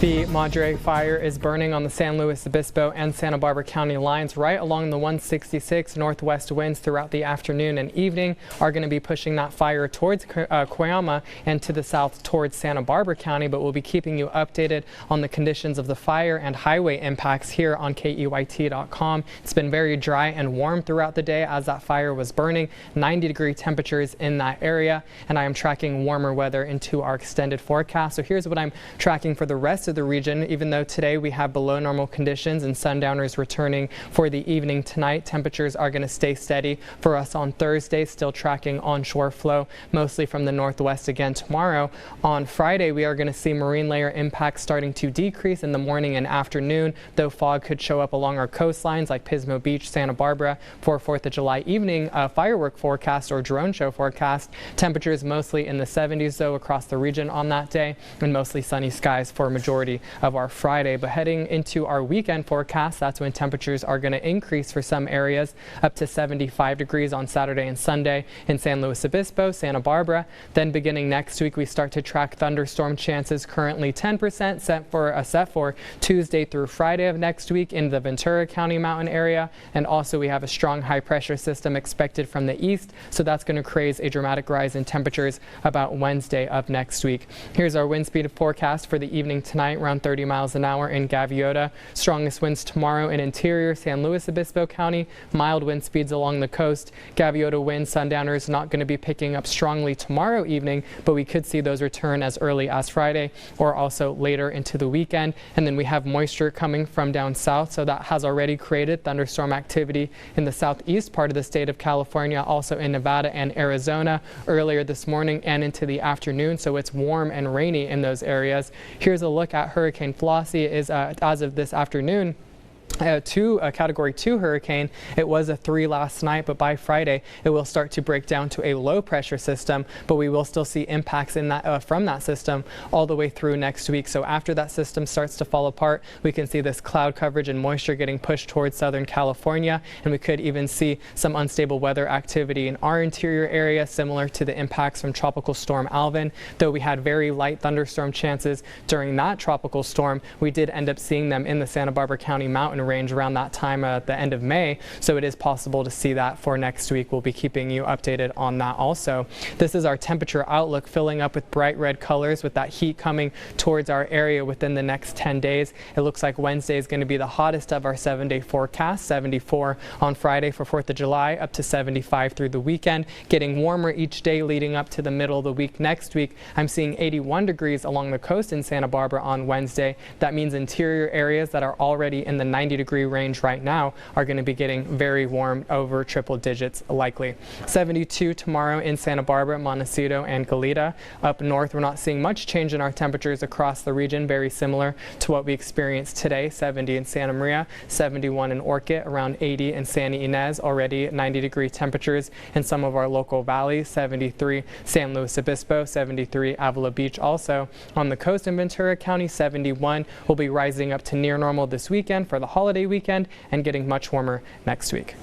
The Madre Fire is burning on the San Luis Obispo and Santa Barbara County lines right along the 166. Northwest winds throughout the afternoon and evening are going to be pushing that fire towards Cuyama and to the south towards Santa Barbara County, but we'll be keeping you updated on the conditions of the fire and highway impacts here on KEYT.com. It's been very dry and warm throughout the day as that fire was burning, 90-degree temperatures in that area, and I am tracking warmer weather into our extended forecast. So here's what I'm tracking for the rest of the region. Even though today we have below normal conditions and sundowners returning for the evening tonight, temperatures are going to stay steady for us on Thursday, still tracking onshore flow mostly from the northwest again tomorrow. On Friday, we are going to see marine layer impacts starting to decrease in the morning and afternoon, though fog could show up along our coastlines like Pismo Beach, Santa Barbara. For 4th of July evening firework forecast or drone show forecast, temperatures mostly in the 70s though across the region on that day, and mostly sunny skies for a majority of our Friday. But heading into our weekend forecast, that's when temperatures are going to increase for some areas up to 75 degrees on Saturday and Sunday in San Luis Obispo, Santa Barbara. Then beginning next week, we start to track thunderstorm chances, currently 10% set for Tuesday through Friday of next week in the Ventura County mountain area. And also we have a strong high pressure system expected from the east, so that's going to create a dramatic rise in temperatures about Wednesday of next week. Here's our wind speed forecast for the evening tonight, around 30 miles an hour in Gaviota. Strongest winds tomorrow in interior San Luis Obispo County, mild wind speeds along the coast. Gaviota winds, sundowners not going to be picking up strongly tomorrow evening, but we could see those return as early as Friday or also later into the weekend. And then we have moisture coming from down south, so that has already created thunderstorm activity in the southeast part of the state of California, also in Nevada and Arizona earlier this morning and into the afternoon, so it's warm and rainy in those areas. Here's a look at Hurricane Flossie. Is as of this afternoon, a Category 2 hurricane. It was a 3 last night, but by Friday it will start to break down to a low pressure system, but we will still see impacts in that from that system all the way through next week. So after that system starts to fall apart, we can see this cloud coverage and moisture getting pushed towards Southern California, and we could even see some unstable weather activity in our interior area, similar to the impacts from Tropical Storm Alvin. Though we had very light thunderstorm chances during that tropical storm, we did end up seeing them in the Santa Barbara County mountain range around that time at the end of May, so it is possible to see that for next week. We'll be keeping you updated on that also. This is our temperature outlook, filling up with bright red colors with that heat coming towards our area within the next 10 days. It looks like Wednesday is going to be the hottest of our 7-day forecast, 74 on Friday for 4th of July, up to 75 through the weekend, getting warmer each day leading up to the middle of the week. Next week, I'm seeing 81 degrees along the coast in Santa Barbara on Wednesday. That means interior areas that are already in the 90-degree range right now are going to be getting very warm, over triple digits likely. 72 tomorrow in Santa Barbara, Montecito, and Goleta. Up north, we're not seeing much change in our temperatures across the region, very similar to what we experienced today. 70 in Santa Maria, 71 in Orchid, around 80 in Santa Ynez, already 90-degree temperatures in some of our local valleys. 73 San Luis Obispo, 73 Avila Beach also. On the coast in Ventura County, 71 will be rising up to near normal this weekend for the holiday weekend and getting much warmer next week.